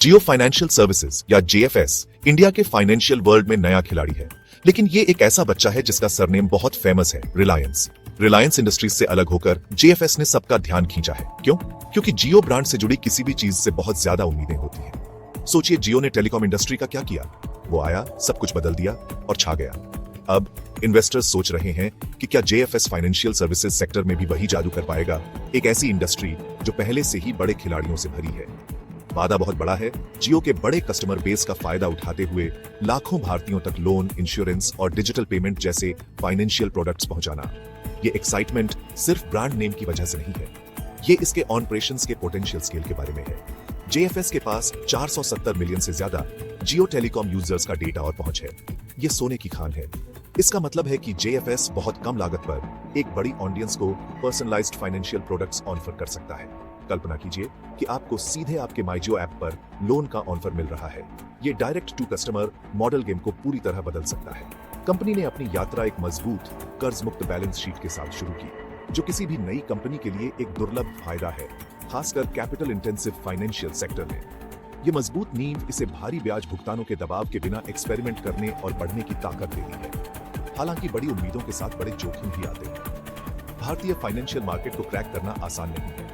जियो financial services या GFS India के financial world में नया खिलाड़ी है, लेकिन ये एक ऐसा बच्चा है जिसका सरनेम बहुत फेमस है, रिलायंस। रिलायंस इंडस्ट्रीज से अलग होकर जेएफएस ने सबका ध्यान खींचा है। क्यों? क्योंकि जियो ब्रांड से जुड़ी किसी भी चीज से बहुत ज्यादा उम्मीदें होती हैं। सोचिए, जियो ने टेलीकॉम इंडस्ट्री का क्या किया। वो आया, सब कुछ बदल दिया और छा गया। अब इन्वेस्टर्स सोच रहे हैं कि क्या जेएफएस फाइनेंशियल सर्विसेज सेक्टर में भी वही जादू कर पाएगा, एक ऐसी इंडस्ट्री जो पहले से ही बड़े खिलाड़ियों से भरी है। वादा बहुत बड़ा है, जियो के बड़े कस्टमर बेस का फायदा उठाते हुए लाखों भारतीयों तक लोन, इंश्योरेंस और डिजिटल पेमेंट जैसे फाइनेंशियल प्रोडक्ट्स पहुंचाना। ये एक्साइटमेंट सिर्फ ब्रांड नेम की वजह से नहीं है, ये इसके ऑपरेशंस के पोटेंशियल स्केल के बारे में है। जेएफएस के पास 470 मिलियन से ज्यादा जियो टेलीकॉम यूजर्स का डेटा और पहुंच है। ये सोने की खान है। इसका मतलब है कि जेएफएस बहुत कम लागत पर एक बड़ी ऑडियंस को पर्सनलाइज्ड फाइनेंशियल प्रोडक्ट्स ऑफर कर सकता है। कल्पना कीजिए कि आपको सीधे आपके माईजियो ऐप पर लोन का ऑफर मिल रहा है। ये direct to customer model game को पूरी तरह बदल सकता है। कंपनी ने अपनी यात्रा एक मजबूत कर्ज मुक्त बैलेंस शीट के साथ शुरू की, जो किसी भी नई कंपनी के लिए एक दुर्लभ फायदा है, खासकर कैपिटल इंटेंसिव फाइनेंशियल सेक्टर में। ये मजबूत नींव इसे भारी ब्याज भुगतानों के दबाव के बिना एक्सपेरिमेंट करने और बढ़ने की ताकत देती है। हालांकि बड़ी उम्मीदों के साथ बड़े जोखिम भी आते हैं। भारतीय फाइनेंशियल मार्केट को क्रैक करना आसान नहीं है।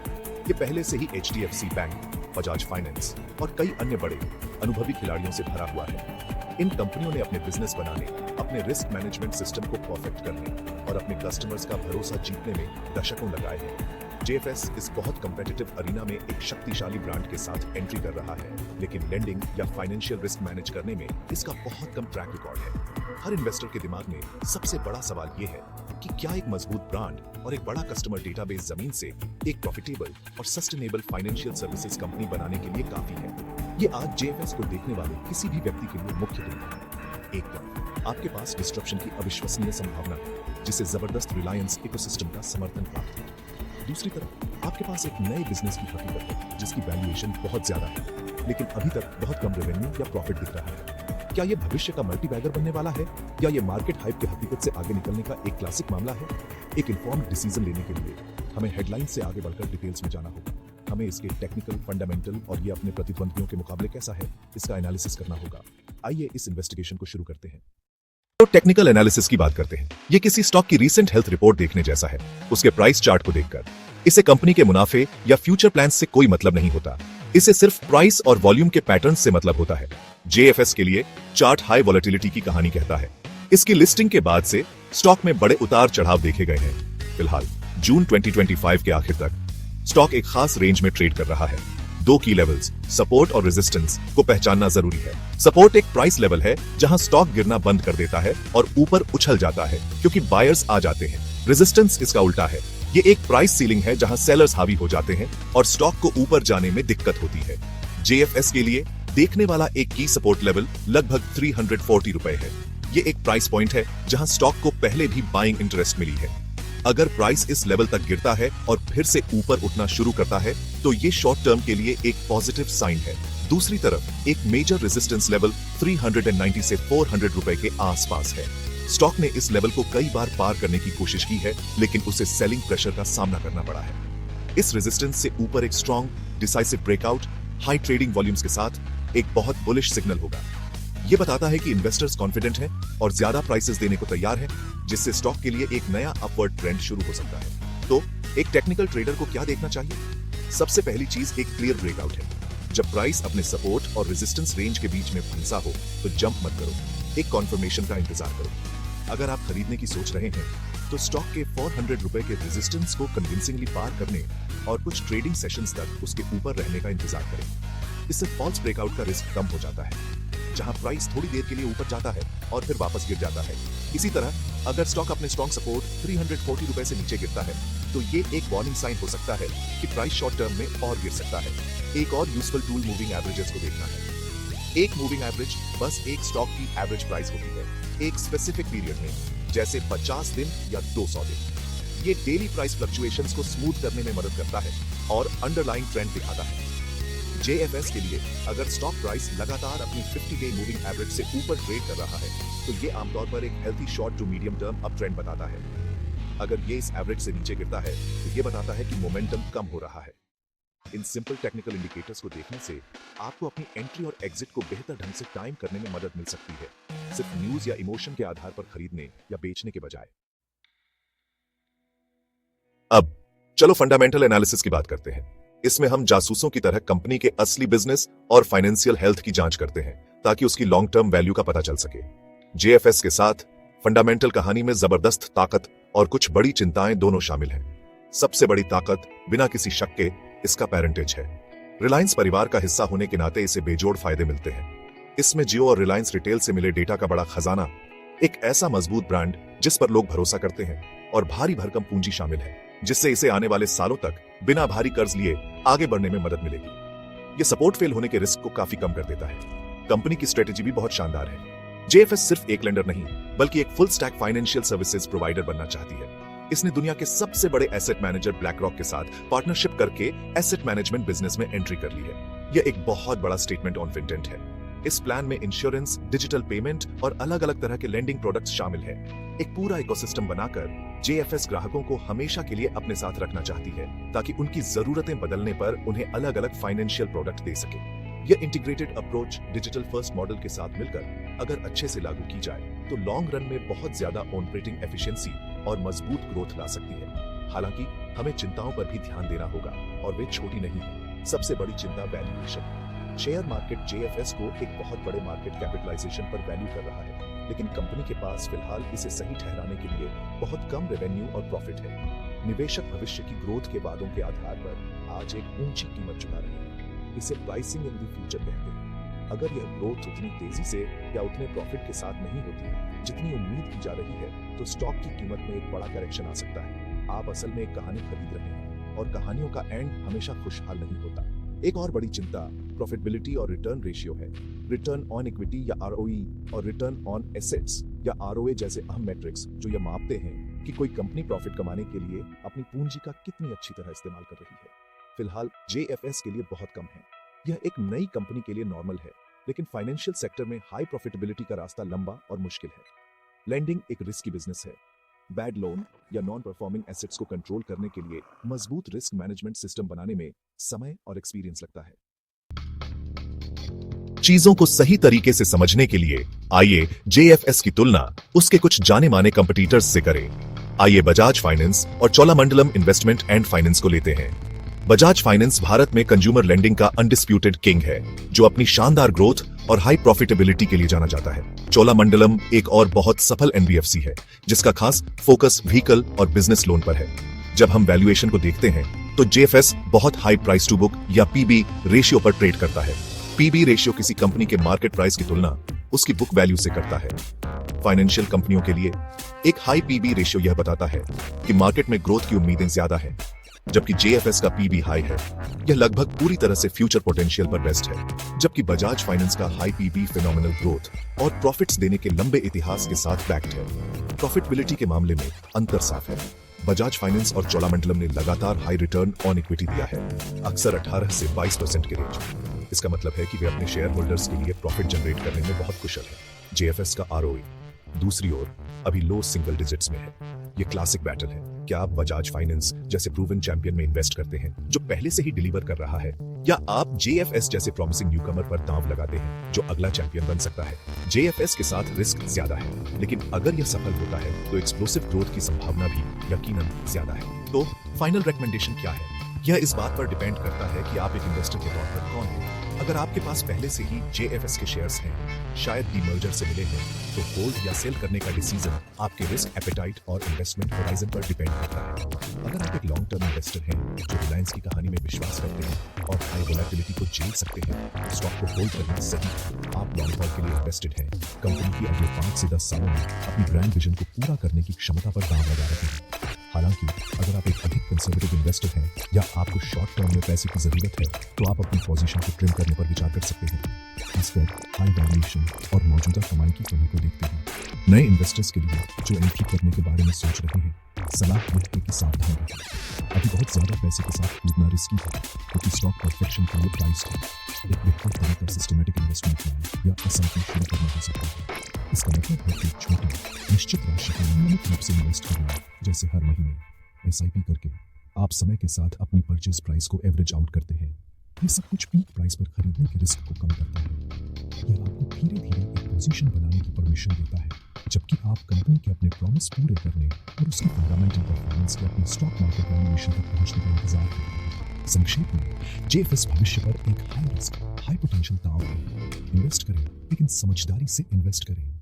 ये पहले से ही एचडीएफसी बैंक, बजाज फाइनेंस और कई अन्य बड़े अनुभवी खिलाड़ियों से भरा हुआ है। इन कंपनियों ने अपने बिजनेस बनाने, अपने रिस्क मैनेजमेंट सिस्टम को परफेक्ट करने और अपने कस्टमर्स का भरोसा जीतने में दशकों लगाए हैं। जेएफएस इस बहुत कंपेटिटिव अरीना में एक शक्तिशाली ब्रांड के साथ एंट्री कर रहा है, लेकिन लेंडिंग या फाइनेंशियल रिस्क मैनेज करने में इसका बहुत कम ट्रैक रिकॉर्ड है। हर इन्वेस्टर के दिमाग में सबसे बड़ा सवाल यह है कि क्या एक मजबूत ब्रांड और एक बड़ा कस्टमर डेटाबेस जमीन से एक प्रॉफिटेबल और सस्टेनेबल फाइनेंशियल सर्विसेज कंपनी बनाने के लिए काफी है। ये आज जेएफएस को देखने वाले किसी भी व्यक्ति के लिए मुख्य दुविधा है। एक तरफ आपके पास डिस्ट्रप्शन की अविश्वसनीय संभावना है, जिसे जबरदस्त रिलायंस इकोसिस्टम का समर्थन प्राप्त है। दूसरी तरफ आपके पास एक नए बिजनेस की हकीकत है, जिसकी वैल्यूएशन बहुत ज्यादा है, लेकिन अभी तक बहुत कम रेवेन्यू या प्रॉफिट दिख रहा है। क्या ये भविष्य का मल्टीबैगर बनने वाला है, या ये मार्केट हाइप की हकीकत से आगे निकलने का एक क्लासिक मामला है? एक इन्फॉर्म्ड डिसीजन लेने के लिए हमें हेडलाइन से आगे बढ़कर डिटेल्स में जाना होगा। हमें इसके टेक्निकल, फंडामेंटल और ये अपने प्रतिद्वंदियों के मुकाबले कैसा है, इसका एनालिसिस करना होगा। आइए इस इन्वेस्टिगेशन को शुरू करते हैं। तो टेक्निकल एनालिसिस की बात करते हैं। ये किसी स्टॉक की रीसेंट हेल्थ रिपोर्ट देखने जैसा है। उसके प्राइस चार्ट को देखकर इसे कंपनी के मुनाफे या फ्यूचर प्लान से कोई मतलब नहीं होता। इसे सिर्फ प्राइस और वॉल्यूम के पैटर्न से मतलब होता है। जेएफएस के लिए चार्ट हाई वॉलेटिलिटी की कहानी कहता है। इसकी लिस्टिंग के बाद से स्टॉक में बड़े उतार चढ़ाव देखे गए हैं। फिलहाल जून 2025 के आखिर तक स्टॉक एक खास रेंज में ट्रेड कर रहा है। दो की लेवल्स, सपोर्ट और रेजिस्टेंस, को पहचानना जरूरी है। सपोर्ट एक प्राइस लेवल है जहां स्टॉक गिरना बंद कर देता है और ऊपर उछल जाता है क्योंकि बायर्स आ जाते हैं। रेजिस्टेंस इसका उल्टा है। ये एक प्राइस सीलिंग है जहां सेलर्स हावी हो जाते हैं और स्टॉक को ऊपर जाने में दिक्कत होती है। जेएफएस के लिए देखने वाला एक की सपोर्ट लेवल लगभग 340 रुपए है। ये एक प्राइस पॉइंट है जहां स्टॉक को पहले भी बाइंग इंटरेस्ट मिली है। अगर प्राइस इस लेवल तक गिरता है और फिर से ऊपर उठना शुरू करता है तो ये शॉर्ट टर्म के लिए एक पॉजिटिव साइन है। दूसरी तरफ एक मेजर रेजिस्टेंस लेवल 390 से 400 रुपए के आसपास है। स्टॉक ने इस लेवल को कई बार पार करने की कोशिश की है, लेकिन उसे सेलिंग प्रेशर का सामना करना पड़ा है। इस रेजिस्टेंस से ऊपर एक strong decisive breakout high trading volumes के साथ एक बहुत बुलिश सिग्नल होगा। यह बताता है कि इन्वेस्टर्स कॉन्फिडेंट हैं और ज्यादा प्राइसेस देने को तैयार हैं, जिससे स्टॉक के लिए एक नया अपवर्ड ट्रेंड शुरू हो सकता है। तो एक टेक्निकल ट्रेडर को क्या देखना चाहिए? सबसे पहली चीज एक क्लियर ब्रेकआउट है। जब प्राइस अपने सपोर्ट और रेजिस्टेंस रेंज के बीच में फंसा हो तो जंप मत करो, एक कॉन्फर्मेशन का इंतजार करो। अगर आप खरीदने की सोच रहे हैं तो स्टॉक के 400 रुपए के रेजिस्टेंस को कन्विंसिंगली पार करने और कुछ ट्रेडिंग सेशंस तक उसके ऊपर रहने का इंतजार करें। इससे फॉल्स ब्रेकआउट का रिस्क कम हो जाता है, जहां प्राइस थोड़ी देर के लिए ऊपर जाता है और फिर वापस गिर जाता है। इसी तरह अगर स्टॉक अपने स्ट्रॉन्ग सपोर्ट 340 रुपए से नीचे गिरता है तो ये एक वार्निंग साइन हो सकता है कि प्राइस शॉर्ट टर्म में और गिर सकता है। एक और यूजफुल टूल मूविंग एवरेजेस को देखना है। एक मूविंग एवरेज बस एक स्टॉक की एवरेज प्राइस होती है एक स्पेसिफिक पीरियड में, जैसे 50 दिन या 200 दिन। ये डेली प्राइस फ्लक्चुएशंस को स्मूथ करने में मदद करता है और अंडरलाइंग ट्रेंड दिखाता है। जेएफएस के लिए अगर स्टॉक प्राइस लगातार अपनी 50 डे मूविंग एवरेज से ऊपर ट्रेड कर रहा है तो ये आमतौर पर एक healthy short to medium term up trend बताता है। अगर ये इस एवरेज से नीचे गिरता है तो ये बताता है कि मोमेंटम कम हो रहा है। इन सिंपल टेक्निकल इंडिकेटर्स को देखने से आपको अपनी एंट्री और एग्जिट को बेहतर ढंग से टाइम करने में मदद मिल सकती है, सिर्फ न्यूज या इमोशन के आधार पर खरीदने या बेचने के बजाय। अब चलो फंडामेंटल एनालिसिस की बात करते हैं। इसमें हम जासूसों की तरह कंपनी के असली बिजनेस और फाइनेंशियल हेल्थ की जांच करते हैं ताकि उसकी लॉन्ग टर्म वैल्यू का पता चल सके। जेएफएस के साथ फंडामेंटल कहानी में जबरदस्त ताकत और कुछ बड़ी चिंताएं दोनों शामिल हैं। सबसे बड़ी ताकत बिना किसी शक के इसका पेरेंटेज है। रिलायंस परिवार का हिस्सा होने के नाते इसे बेजोड़ फायदे मिलते हैं। इसमें जियो और रिलायंस रिटेल से मिले डेटा का बड़ा खजाना, एक ऐसा मजबूत ब्रांड जिस पर लोग भरोसा करते हैं और भारी भरकम पूंजी शामिल है, जिससे इसे आने वाले सालों तक बिना भारी कर्ज लिए आगे बढ़ने में मदद मिलेगी। यह सपोर्ट फेल होने के रिस्क को काफी कम कर देता है। कंपनी की स्ट्रेटेजी भी बहुत शानदार है। जेएफएस सिर्फ एक लेंडर नहीं बल्कि एक full stack financial services provider बनना चाहती है। इसने दुनिया के सबसे बड़े एसेट मैनेजर ब्लैकरॉक के साथ पार्टनरशिप करके एसेट मैनेजमेंट बिजनेस में एंट्री कर ली है। यह एक बहुत बड़ा स्टेटमेंट ऑफ इंटेंट है। इस प्लान में इंश्योरेंस, डिजिटल पेमेंट और अलग अलग तरह के लेंडिंग प्रोडक्ट्स शामिल है। एक पूरा इकोसिस्टम बनाकर जेएफएस ग्राहकों को हमेशा के लिए अपने साथ रखना चाहती है ताकि उनकी जरूरतें बदलने पर उन्हें अलग अलग फाइनेंशियल प्रोडक्ट दे सके। यह integrated approach digital first model के साथ मिलकर अगर अच्छे से लागू की जाए तो लॉन्ग रन में बहुत ज्यादा ऑपरेटिंग एफिशिएंसी और मजबूत ग्रोथ ला सकती है। हालांकि हमें चिंताओं पर भी ध्यान देना होगा और वे छोटी नहीं है। सबसे बड़ी चिंता वैल्यूएशन। शेयर मार्केट जेएफएस को एक बहुत बड़े मार्केट कैपिटलाइजेशन पर वैल्यू कर रहा है, लेकिन कंपनी के पास फिलहाल इसे सही ठहराने के लिए बहुत कम रेवेन्यू और प्रॉफिट है। निवेशक भविष्य की ग्रोथ के वादों के आधार पर आज एक ऊंची कीमत चुका रहे हैं। इसे प्राइसिंग इन द फ्यूचर कहते हैं। अगर यह ग्रोथ उतनी तेजी से या उतने प्रॉफिट के साथ नहीं होती जितनी उम्मीद की जा रही है तो स्टॉक की कीमत में एक बड़ा करेक्शन आ सकता है। आप असल में एक कहानी खरीद रहे हैं और कहानियों का एंड हमेशा खुशहाल नहीं होता। एक और बड़ी चिंता प्रॉफिटेबिलिटी और रिटर्न रेशियो है। रिटर्न ऑन इक्विटी या आरओई और रिटर्न ऑन एसेट्स या आरओए जैसे अहम मैट्रिक्स जो यह मापते हैं कि कोई कंपनी प्रॉफिट कमाने के लिए अपनी पूंजी का कितनी अच्छी तरह इस्तेमाल कर रही है, फिलहाल जेएफएस के लिए बहुत कम है। यह एक नई कंपनी के लिए नॉर्मल है, लेकिन फाइनेंशियल सेक्टर में हाई प्रॉफिटेबिलिटी का रास्ता लंबा और मुश्किल है। लेंडिंग एक रिस्की बिजनेस है। बैड लोन या नॉन परफॉर्मिंग एसेट्स को कंट्रोल करने के लिए मजबूत रिस्क मैनेजमेंट सिस्टम बनाने में समय और एक्सपीरियंस लगता है। चीजों को सही तरीके से समझने के लिए आइए जेएफएस की तुलना उसके कुछ जाने माने कंपटीटर्स से करें। आइए बजाज फाइनेंस और चोलामंडलम इन्वेस्टमेंट एंड फाइनेंस को लेते हैं। बजाज फाइनेंस भारत में कंज्यूमर लेंडिंग का अनडिस्प्यूटेड किंग है, जो अपनी शानदार ग्रोथ और हाई प्रॉफिटेबिलिटी के लिए जाना जाता है। चोलामंडलम एक और बहुत सफल एनबीएफसी है जिसका खास फोकस व्हीकल और बिजनेस लोन पर है। जब हम वैल्यूएशन को देखते हैं तो जेएफएस बहुत हाई प्राइस टू बुक या पीबी रेशियो पर ट्रेड करता है। पीबी रेशियो किसी कंपनी के मार्केट प्राइस की तुलना उसकी बुक वैल्यू से करता है। फाइनेंशियल कंपनियों के लिए एक हाई पीबी रेशियो यह बताता है कि मार्केट में ग्रोथ की उम्मीदें ज्यादा है, जबकि जेएफएस का पीबी हाई है। यह लगभग पूरी तरह से फ्यूचर पोटेंशियल पर बेस्ड है, जबकि बजाज फाइनेंस का हाई पीबी फिनोमिनल ग्रोथ और प्रॉफिट्स देने के लंबे इतिहास के साथ बैक्ड है। प्रॉफिटेबिलिटी के मामले में अंतर साफ है। बजाज फाइनेंस और चोलामंडलम ने लगातार हाई रिटर्न ऑन इक्विटी दिया है, अक्सर 18 से 22% के रेंज। इसका मतलब है कि वे अपने शेयर होल्डर्स के लिए प्रॉफिट जनरेट करने में बहुत कुशल है। जेएफएस का आरओई दूसरी ओर अभी लो सिंगल डिजिट्स में है। यह क्लासिक बैटल है। क्या आप बजाज फाइनेंस जैसे प्रूवन चैंपियन में इन्वेस्ट करते हैं जो पहले से ही डिलीवर कर रहा है, या आप जेएफएस जैसे प्रॉमिसिंग न्यूकमर पर दांव लगाते हैं जो अगला चैंपियन बन सकता है? जेएफएस के साथ रिस्क ज्यादा है, लेकिन अगर यह सफल होता है तो एक्सप्लोसिव ग्रोथ की संभावना भी यकीनन ज्यादा है। तो फाइनल रिकमेंडेशन क्या है? यह इस बात पर डिपेंड करता है कि आप एक इन्वेस्टर के तौर पर कौन हो। अगर आपके पास पहले से ही जेएफएस के शेयर्स हैं, शायद डीमर्जर से मिले हैं, तो होल्ड या सेल करने का डिसीजन आपके रिस्क एपेटाइट और इन्वेस्टमेंट होराइजन पर डिपेंड करता है। अगर आप एक लॉन्ग टर्म इन्वेस्टर हैं जो रिलायंस की कहानी में विश्वास करते हैं और हाई वोलेटिलिटी को झेल सकते हैं, तो स्टॉक को होल्ड करना सही है। आप लॉन्ग हॉल के लिए इन्वेस्टेड हैं, कंपनी की अगले 5 से 10 सालों में अपनी ब्रांड विजन को पूरा करने की क्षमता पर दांव लगा रहे हैं। हालांकि अगर आप एक अधिक कंजर्वेटिव इन्वेस्टर हैं या आपको शॉर्ट टर्म में पैसे की जरूरत है, तो आप अपनी पोजीशन को ट्रिम करने पर विचार कर सकते हैं, खासकर हाई वैल्यूएशन और मौजूदा कमाई की कमी को देखते हुए। नए इन्वेस्टर्स के लिए जो एंट्री करने के बारे में सोच रहे हैं, सलाह यह है कि सावधान रहें। अभी बहुत ज्यादा पैसे के साथ कूदना रिस्की है, क्योंकि स्टॉक परफेक्शन के लिए प्राइस्ड है। एक बेहतर तरह का सिस्टमेटिक इन्वेस्टमेंट प्लान या एसआईपी शुरू करना हो सकता है। इसका मतलब है कि छोटी निश्चित राशि को नियमित रूप से इन्वेस्ट करना, जैसे हर महीने एसआईपी करके आप समय के साथ अपनी परचेज प्राइस को एवरेज आउट करते हैं। ये सब कुछ पीक प्राइस पर खरीदने के रिस्क को कम करता है। यह आपको धीरे धीरे एक पोजीशन बनाने की परमिशन देता है, जबकि आप कंपनी के अपने प्रॉमिस पूरे करने और उसकी फंडामेंटल परफॉर्मेंस के अपने स्टॉक मार्केट वैल्यूएशन तक पहुंचने का इंतजार करते हैं। संक्षेप में, जेएफएस भविष्य पर एक हाई रिस्क हाई पोटेंशियल दांव है। इन्वेस्ट करें, लेकिन समझदारी से इन्वेस्ट करें।